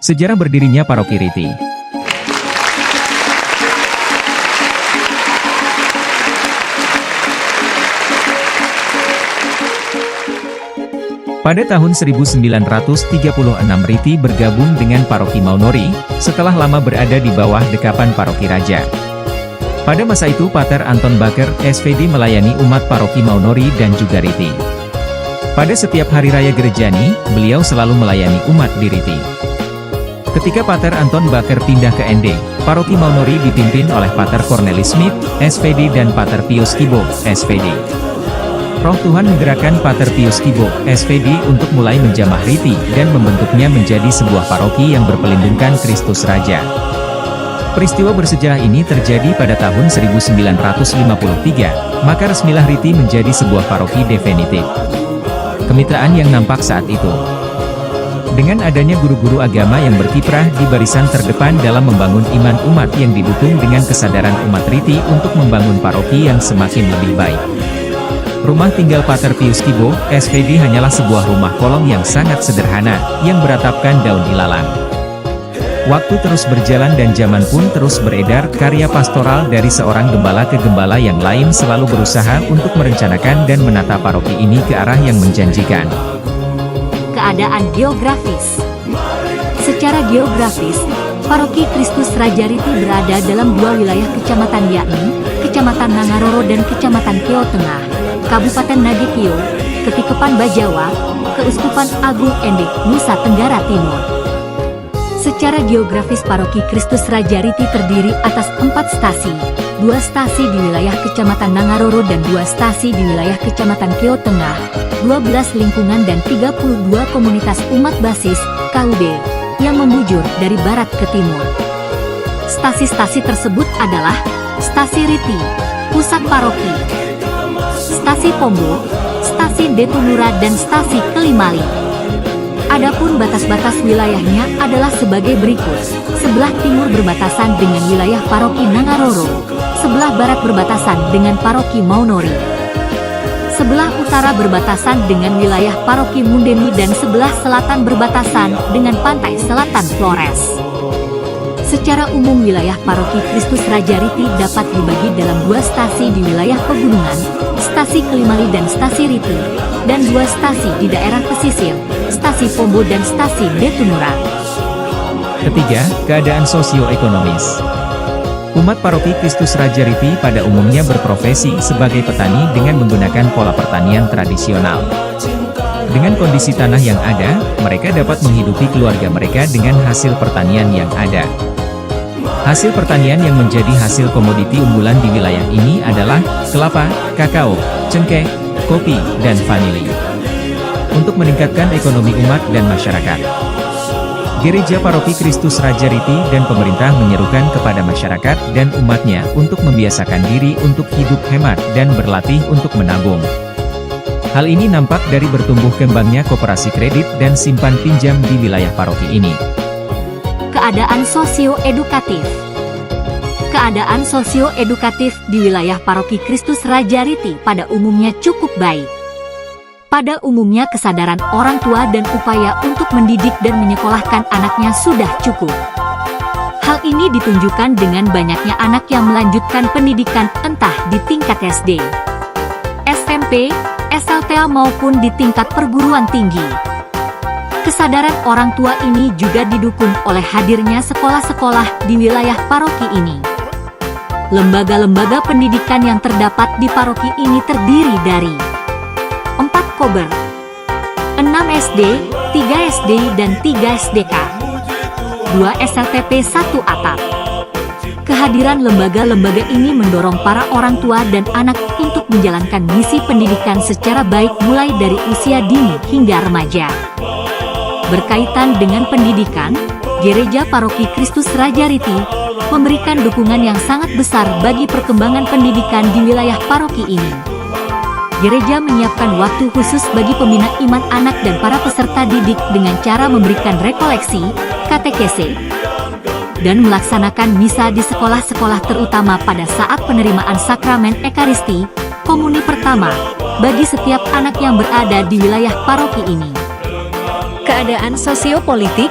Sejarah berdirinya Paroki Riti. Pada tahun 1936 Riti bergabung dengan Paroki Maunori, setelah lama berada di bawah dekapan Paroki Raja. Pada masa itu Pater Anton Baker, SVD melayani umat Paroki Maunori dan juga Riti. Pada setiap hari raya Gerejani, beliau selalu melayani umat di Riti. Ketika Pater Anton Baker pindah ke ND, Paroki Maunori dipimpin oleh Pater Cornelis Smith, SVD dan Pater Pius Kibo, SVD. Roh Tuhan menggerakkan Pater Pius Kibo, SVD untuk mulai menjamah Riti dan membentuknya menjadi sebuah paroki yang berpelindungkan Kristus Raja. Peristiwa bersejarah ini terjadi pada tahun 1953, maka resmilah Riti menjadi sebuah paroki definitif. Kemitraan yang nampak saat itu. Dengan adanya guru-guru agama yang berkiprah di barisan terdepan dalam membangun iman umat yang didukung dengan kesadaran umat Riti untuk membangun paroki yang semakin lebih baik. Rumah tinggal Pater Pius Kibo, SVD hanyalah sebuah rumah kolong yang sangat sederhana, yang beratapkan daun ilalang. Waktu terus berjalan dan zaman pun terus beredar, karya pastoral dari seorang gembala ke gembala yang lain selalu berusaha untuk merencanakan dan menata paroki ini ke arah yang menjanjikan. Keadaan geografis. Secara geografis, Paroki Kristus Raja Riti berada dalam dua wilayah kecamatan yakni, Kecamatan Nangaroro dan Kecamatan Keo Tengah, Kabupaten Nagekio, Ketikepan Bajawa, Keuskupan Agung Endik, Nusa Tenggara Timur. Secara geografis Paroki Kristus Raja Riti terdiri atas 4 stasi, 2 stasi di wilayah Kecamatan Nangaroro dan 2 stasi di wilayah Kecamatan Keo Tengah, 12 lingkungan dan 32 komunitas umat basis, KUB, yang membujur dari barat ke timur. Stasi-stasi tersebut adalah Stasi Riti, Pusat Paroki, Stasi Pombo, Stasi Detunura dan Stasi Kelimali. Adapun batas-batas wilayahnya adalah sebagai berikut. Sebelah timur berbatasan dengan wilayah Paroki Nangaroro, sebelah barat berbatasan dengan Paroki Maunori, sebelah utara berbatasan dengan wilayah Paroki Mundemi dan sebelah selatan berbatasan dengan pantai selatan Flores. Secara umum wilayah Paroki Kristus Raja Riti dapat dibagi dalam 2 stasi di wilayah pegunungan, Stasi Kelimali dan Stasi Riti, dan 2 stasi di daerah pesisir, Stasi Pombo dan Stasi Detunura. Ketiga, keadaan sosioekonomis. Umat Paroki Kristus Raja Riti pada umumnya berprofesi sebagai petani dengan menggunakan pola pertanian tradisional. Dengan kondisi tanah yang ada, mereka dapat menghidupi keluarga mereka dengan hasil pertanian yang ada. Hasil pertanian yang menjadi hasil komoditi unggulan di wilayah ini adalah kelapa, kakao, cengkeh, kopi, dan vanili. Untuk meningkatkan ekonomi umat dan masyarakat, Gereja Paroki Kristus Raja Riti dan pemerintah menyerukan kepada masyarakat dan umatnya untuk membiasakan diri untuk hidup hemat dan berlatih untuk menabung. Hal ini nampak dari bertumbuh kembangnya koperasi kredit dan simpan pinjam di wilayah paroki ini. Keadaan sosio-edukatif. Keadaan sosio-edukatif di wilayah Paroki Kristus Raja Riti pada umumnya cukup baik. Pada umumnya kesadaran orang tua dan upaya untuk mendidik dan menyekolahkan anaknya sudah cukup. Hal ini ditunjukkan dengan banyaknya anak yang melanjutkan pendidikan entah di tingkat SD, SMP, SLTA maupun di tingkat perguruan tinggi. Kesadaran orang tua ini juga didukung oleh hadirnya sekolah-sekolah di wilayah paroki ini. Lembaga-lembaga pendidikan yang terdapat di paroki ini terdiri dari 4 kober, 6 SD, 3 SD dan 3 SDK, 2 SLTP 1 atap. Kehadiran lembaga-lembaga ini mendorong para orang tua dan anak untuk menjalankan misi pendidikan secara baik mulai dari usia dini hingga remaja. Berkaitan dengan pendidikan, Gereja Paroki Kristus Raja Riti memberikan dukungan yang sangat besar bagi perkembangan pendidikan di wilayah paroki ini. Gereja menyiapkan waktu khusus bagi pembina iman anak dan para peserta didik dengan cara memberikan rekoleksi, katekese, dan melaksanakan misa di sekolah-sekolah terutama pada saat penerimaan sakramen Ekaristi, komuni pertama, bagi setiap anak yang berada di wilayah paroki ini. Keadaan sosiopolitik.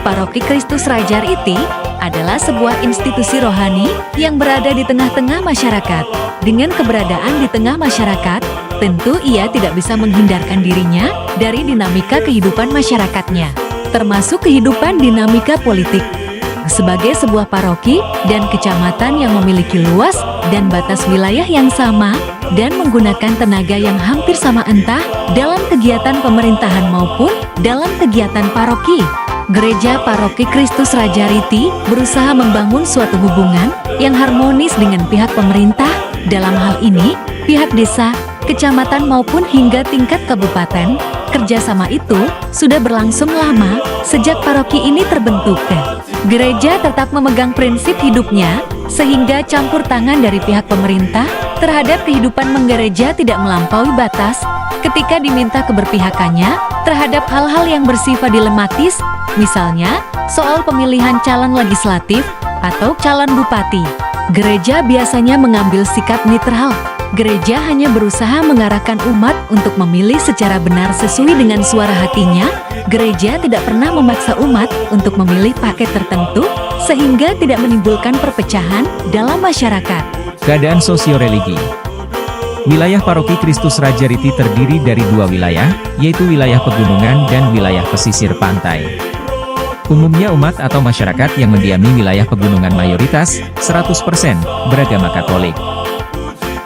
Paroki Kristus Rajariti adalah sebuah institusi rohani yang berada di tengah-tengah masyarakat. Dengan keberadaan di tengah masyarakat, tentu ia tidak bisa menghindarkan dirinya dari dinamika kehidupan masyarakatnya, termasuk kehidupan dinamika politik. Sebagai sebuah paroki dan kecamatan yang memiliki luas dan batas wilayah yang sama, dan menggunakan tenaga yang hampir sama entah dalam kegiatan pemerintahan maupun dalam kegiatan paroki, Gereja Paroki Kristus Rajariti berusaha membangun suatu hubungan yang harmonis dengan pihak pemerintah, dalam hal ini, pihak desa, kecamatan maupun hingga tingkat kabupaten. Kerjasama itu sudah berlangsung lama sejak paroki ini terbentuk. Gereja tetap memegang prinsip hidupnya, sehingga campur tangan dari pihak pemerintah terhadap kehidupan menggereja tidak melampaui batas ketika diminta keberpihakannya terhadap hal-hal yang bersifat dilematis, misalnya soal pemilihan calon legislatif atau calon bupati. Gereja biasanya mengambil sikap netral. Gereja hanya berusaha mengarahkan umat untuk memilih secara benar sesuai dengan suara hatinya. Gereja tidak pernah memaksa umat untuk memilih paket tertentu, sehingga tidak menimbulkan perpecahan dalam masyarakat. Keadaan sosio-religi. Wilayah Paroki Kristus Rajariti terdiri dari dua wilayah, yaitu wilayah pegunungan dan wilayah pesisir pantai. Umumnya umat atau masyarakat yang mendiami wilayah pegunungan mayoritas, 100%, beragama Katolik.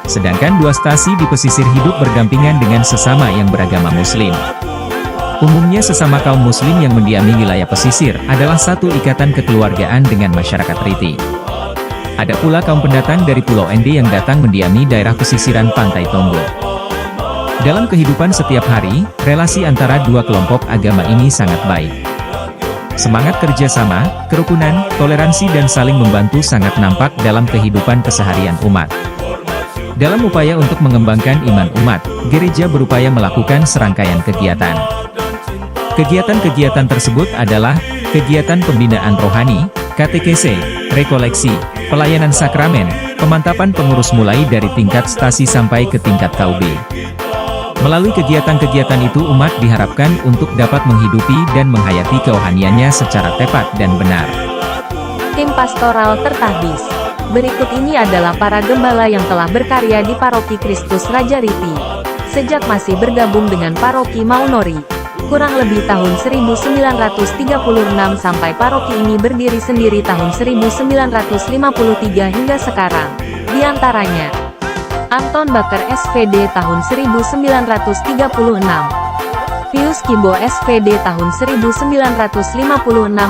Sedangkan dua stasi di pesisir hidup berdampingan dengan sesama yang beragama Muslim. Umumnya sesama kaum Muslim yang mendiami wilayah pesisir adalah satu ikatan kekeluargaan dengan masyarakat Riti. Ada pula kaum pendatang dari Pulau Endi yang datang mendiami daerah pesisiran Pantai Tombo. Dalam kehidupan setiap hari, relasi antara dua kelompok agama ini sangat baik. Semangat kerjasama, kerukunan, toleransi dan saling membantu sangat nampak dalam kehidupan keseharian umat. Dalam upaya untuk mengembangkan iman umat, gereja berupaya melakukan serangkaian kegiatan. Kegiatan-kegiatan tersebut adalah kegiatan pembinaan rohani, katekese, rekoleksi, pelayanan sakramen, pemantapan pengurus mulai dari tingkat stasi sampai ke tingkat KUB. Melalui kegiatan-kegiatan itu umat diharapkan untuk dapat menghidupi dan menghayati kerohaniannya secara tepat dan benar. Tim Pastoral Tertabis. Berikut ini adalah para gembala yang telah berkarya di Paroki Kristus Rajariti sejak masih bergabung dengan Paroki Maunori, kurang lebih tahun 1936 sampai paroki ini berdiri sendiri tahun 1953 hingga sekarang. Di antaranya, Anton Baker SVD tahun 1936, Pius Kimbo SVD tahun 1956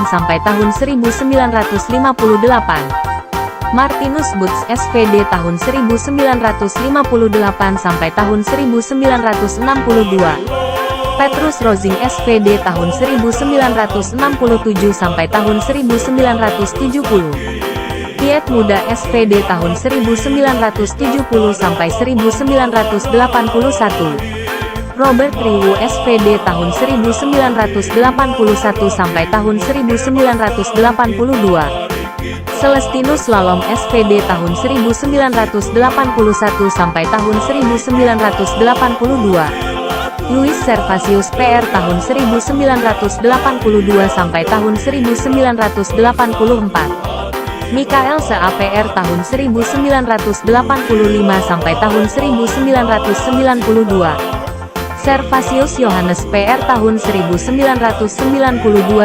sampai tahun 1958. Martinus Butz SVD tahun 1958 sampai tahun 1962. Petrus Rozing SVD tahun 1967 sampai tahun 1970. Piet Muda SVD tahun 1970 sampai 1981. Robert Riwu SVD tahun 1981 sampai tahun 1982. Celestinus Lalom SVD tahun 1981 sampai tahun 1982. Louis Servasius PR tahun 1982 sampai tahun 1984. Mikael CAPR tahun 1985 sampai tahun 1992. Servasius Yohanes PR tahun 1992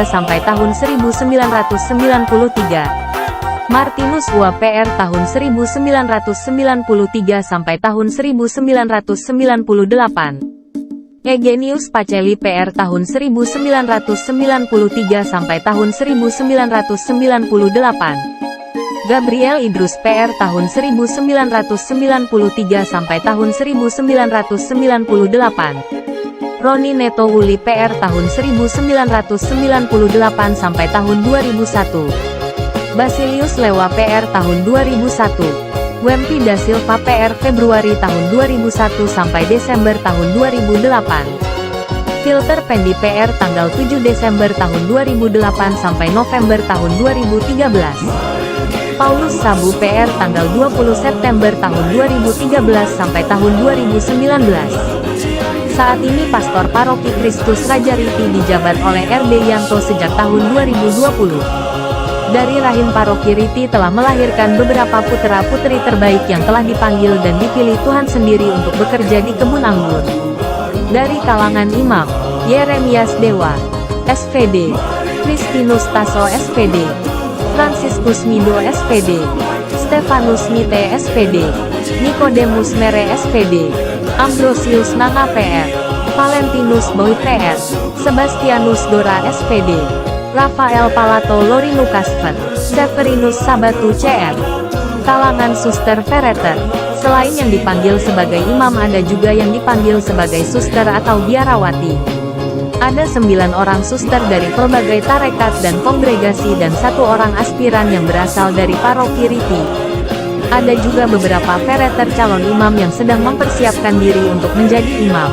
sampai tahun 1993. Martinus Ua PR tahun 1993 sampai tahun 1998. Egenius Paceli PR tahun 1993 sampai tahun 1998. Gabriel Idrus PR tahun 1993 sampai tahun 1998. Roni Neto Wuli PR tahun 1998 sampai tahun 2001. Basilius Lewa PR tahun 2001. Wempi Da Silva PR Februari tahun 2001 sampai Desember tahun 2008. Filter Pendi PR tanggal 7 Desember tahun 2008 sampai November tahun 2013. Paulus Sabu PR tanggal 20 September tahun 2013 sampai tahun 2019. Saat ini Pastor Paroki Kristus Rajariti dijabat oleh RD Yanto sejak tahun 2020. Dari rahim Paroki Riti telah melahirkan beberapa putra-putri terbaik yang telah dipanggil dan dipilih Tuhan sendiri untuk bekerja di kebun anggur. Dari kalangan imam, Yeremias Dewa, SPD, Kristinus Taso SPD, Franciscus Mido SPD, Stefanus Mite SPD, Nikodemus Mere SPD, Ambrosius Nanga PR, Valentinus Boy PR, Sebastianus Dora SPD, Rafael Palato Lorinu Kasper, Severinus Sabatu CR. Kalangan Suster Vereter. Selain yang dipanggil sebagai imam, ada juga yang dipanggil sebagai suster atau biarawati. Ada 9 orang suster dari berbagai tarekat dan kongregasi dan 1 orang aspiran yang berasal dari Paroki Riti. Ada juga beberapa vereter calon imam yang sedang mempersiapkan diri untuk menjadi imam.